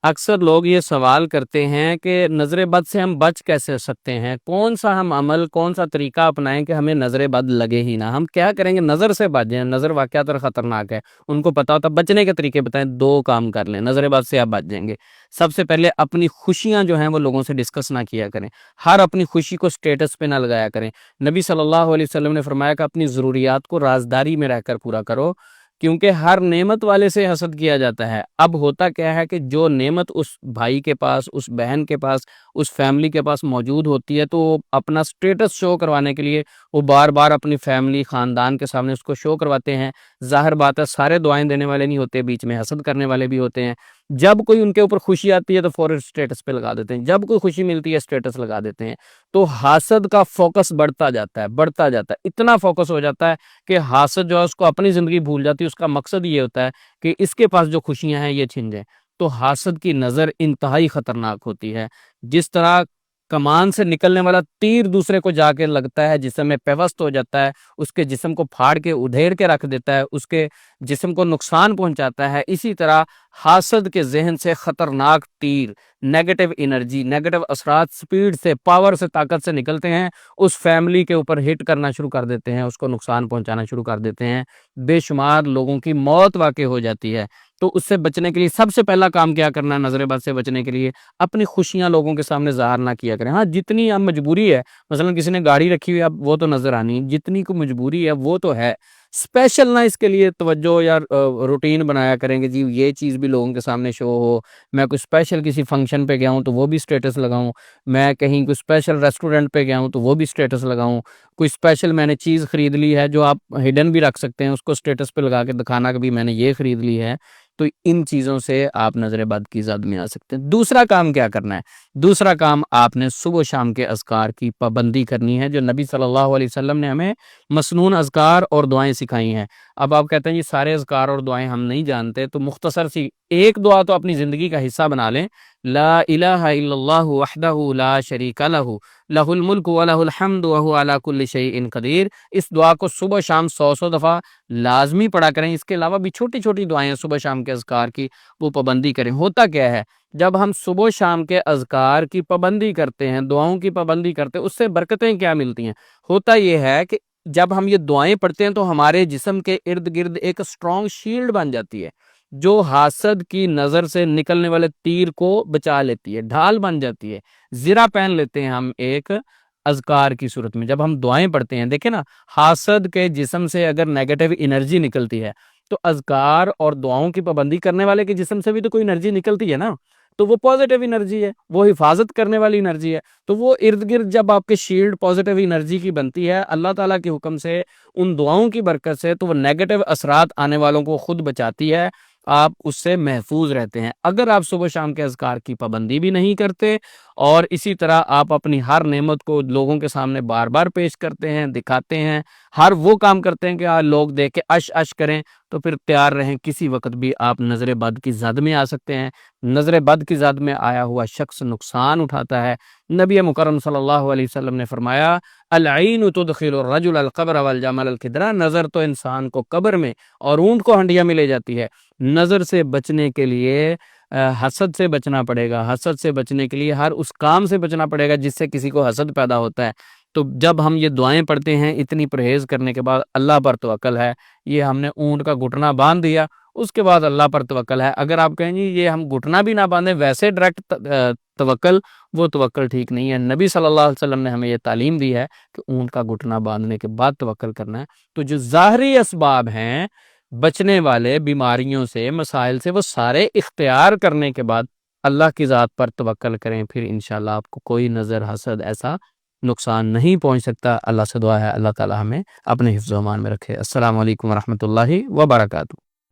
اکثر لوگ یہ سوال کرتے ہیں کہ نظر بد سے ہم بچ کیسے سکتے ہیں، کون سا ہم عمل، کون سا طریقہ اپنائیں کہ ہمیں نظر بد لگے ہی نہ، ہم کیا کریں گے نظر سے بچ جائیں، نظر واقعات اور خطرناک ہے، ان کو پتا ہوتا، بچنے کے طریقے بتائیں، دو کام کر لیں نظر بد سے آپ بچ جائیں گے۔ سب سے پہلے اپنی خوشیاں جو ہیں وہ لوگوں سے ڈسکس نہ کیا کریں، ہر اپنی خوشی کو سٹیٹس پہ نہ لگایا کریں۔ نبی صلی اللہ علیہ وسلم نے فرمایا کہ اپنی ضروریات کو رازداری میں رہ کر پورا کرو، کیونکہ ہر نعمت والے سے حسد کیا جاتا ہے۔ اب ہوتا کیا ہے کہ جو نعمت اس بھائی کے پاس، اس بہن کے پاس، اس فیملی کے پاس موجود ہوتی ہے، تو وہ اپنا سٹیٹس شو کروانے کے لیے وہ بار بار اپنی فیملی، خاندان کے سامنے اس کو شو کرواتے ہیں۔ ظاہر بات ہے سارے دعائیں دینے والے نہیں ہوتے، بیچ میں حسد کرنے والے بھی ہوتے ہیں۔ جب کوئی ان کے اوپر خوشی آتی ہے تو فوراً سٹیٹس پہ لگا دیتے ہیں، جب کوئی خوشی ملتی ہے سٹیٹس لگا دیتے ہیں۔ تو حاسد کا فوکس بڑھتا جاتا ہے، بڑھتا جاتا ہے، اتنا فوکس ہو جاتا ہے کہ حاسد جو ہے اس کو اپنی زندگی بھول جاتی ہے۔ اس کا مقصد یہ ہوتا ہے کہ اس کے پاس جو خوشیاں ہیں یہ چھن جائیں۔ تو حاسد کی نظر انتہائی خطرناک ہوتی ہے۔ جس طرح کمان سے نکلنے والا تیر دوسرے کو جا کے لگتا ہے، جسم میں پیوست ہو جاتا ہے، اس کے جسم کو پھاڑ کے ادھیڑ کے رکھ دیتا ہے، اس کے جسم کو نقصان پہنچاتا ہے، اسی طرح حاسد کے ذہن سے خطرناک تیر، نیگیٹو انرجی، نیگیٹو اثرات سپیڈ سے، پاور سے، طاقت سے نکلتے ہیں، اس فیملی کے اوپر ہٹ کرنا شروع کر دیتے ہیں، اس کو نقصان پہنچانا شروع کر دیتے ہیں، بے شمار لوگوں کی موت واقع ہو جاتی ہے۔ تو اس سے بچنے کے لیے سب سے پہلا کام کیا کرنا ہے؟ نظر بد سے بچنے کے لیے اپنی خوشیاں لوگوں کے سامنے ظاہر نہ کیا کریں۔ ہاں جتنی اب مجبوری ہے، مثلا کسی نے گاڑی رکھی ہوئی ہے، اب وہ تو نظر آنی، جتنی کو مجبوری ہے وہ تو ہے، اسپیشل نہ اس کے لیے توجہ یا روٹین بنایا کریں کہ جی یہ چیز بھی لوگوں کے سامنے شو ہو، میں کوئی اسپیشل کسی فنکشن پہ گیا ہوں تو وہ بھی سٹیٹس لگاؤں، میں کہیں کوئی اسپیشل ریسٹورنٹ پہ گیا ہوں تو وہ بھی سٹیٹس لگاؤں، کوئی اسپیشل میں نے چیز خرید لی ہے جو آپ ہڈن بھی رکھ سکتے ہیں، اس کو سٹیٹس پہ لگا کے دکھانا کہ بھی میں نے یہ خرید لی ہے۔ تو ان چیزوں سے آپ نظر بد کی زد میں آ سکتے ہیں۔ دوسرا کام کیا کرنا ہے؟ دوسرا کام آپ نے صبح و شام کے اذکار کی پابندی کرنی ہے، جو نبی صلی اللہ علیہ وسلم نے ہمیں مسنون اذکار اور دعائیں سکھائی ہیں۔ اب آپ کہتے ہیں یہ سارے اذکار اور دعائیں ہم نہیں جانتے، تو مختصر سی ایک دعا تو اپنی زندگی کا حصہ بنا لیں، لا الہ الا اللہ وحدہ لا شریک لہ، لہ الملک ولہ الحمد وہو علی کل شیء قدیر۔ اس دعا کو صبح شام 100 دفعہ لازمی پڑھا کریں۔ اس کے علاوہ بھی چھوٹی چھوٹی دعائیں صبح شام کے اذکار کی، وہ پابندی کریں۔ ہوتا کیا ہے جب ہم صبح شام کے اذکار کی پابندی کرتے ہیں، دعاؤں کی پابندی کرتے ہیں، اس سے برکتیں کیا ملتی ہیں؟ ہوتا یہ ہے کہ جب ہم یہ دعائیں پڑھتے ہیں تو ہمارے جسم کے ارد گرد ایک اسٹرانگ شیلڈ بن جاتی ہے، جو حاسد کی نظر سے نکلنے والے تیر کو بچا لیتی ہے، ڈھال بن جاتی ہے، زرہ پہن لیتے ہیں ہم ایک اذکار کی صورت میں۔ جب ہم دعائیں پڑھتے ہیں، دیکھیں نا، حاسد کے جسم سے اگر نیگیٹو انرجی نکلتی ہے تو اذکار اور دعاؤں کی پابندی کرنے والے کے جسم سے بھی تو کوئی انرجی نکلتی ہے نا، تو وہ پازیٹیو انرجی ہے، وہ حفاظت کرنے والی انرجی ہے۔ تو وہ ارد گرد جب آپ کے شیلڈ پازیٹیو انرجی کی بنتی ہے اللہ تعالیٰ کے حکم سے، ان دعاؤں کی برکت سے، تو وہ نیگیٹو اثرات آنے والوں کو خود بچاتی ہے، آپ اس سے محفوظ رہتے ہیں۔ اگر آپ صبح شام کے اذکار کی پابندی بھی نہیں کرتے اور اسی طرح آپ اپنی ہر نعمت کو لوگوں کے سامنے بار بار پیش کرتے ہیں، دکھاتے ہیں، ہر وہ کام کرتے ہیں کہ لوگ دیکھ کے اش اش کریں، تو پھر تیار رہیں، کسی وقت بھی آپ نظر بد کی زد میں آ سکتے ہیں۔ نظر بد کی زد میں آیا ہوا شخص نقصان اٹھاتا ہے۔ نبی مکرم صلی اللہ علیہ وسلم نے فرمایا، العین تدخل الرجل القبر والجمل القدرہ، نظر تو انسان کو قبر میں اور اونٹ کو ہنڈیا میں لے جاتی ہے۔ نظر سے بچنے کے لیے حسد سے بچنا پڑے گا، حسد سے بچنے کے لیے ہر اس کام سے بچنا پڑے گا جس سے کسی کو حسد پیدا ہوتا ہے۔ تو جب ہم یہ دعائیں پڑھتے ہیں، اتنی پرہیز کرنے کے بعد اللہ پر توکل ہے، یہ ہم نے اونٹ کا گھٹنا باندھ دیا، اس کے بعد اللہ پر توکل ہے۔ اگر آپ کہیں گے یہ ہم گھٹنا بھی نہ باندھیں، ویسے ڈائریکٹ توکل، وہ توکل ٹھیک نہیں ہے۔ نبی صلی اللہ علیہ وسلم نے ہمیں یہ تعلیم دی ہے کہ اونٹ کا گھٹنا باندھنے کے بعد توکل کرنا ہے۔ تو جو ظاہری اسباب ہیں بچنے والے، بیماریوں سے، مسائل سے، وہ سارے اختیار کرنے کے بعد اللہ کی ذات پر توکل کریں، پھر انشاءاللہ آپ کو کوئی نظر، حسد ایسا نقصان نہیں پہنچ سکتا۔ اللہ سے دعا ہے اللہ تعالی ہمیں اپنے حفظ و امان میں رکھے۔ السلام علیکم ورحمۃ اللہ وبرکاتہ۔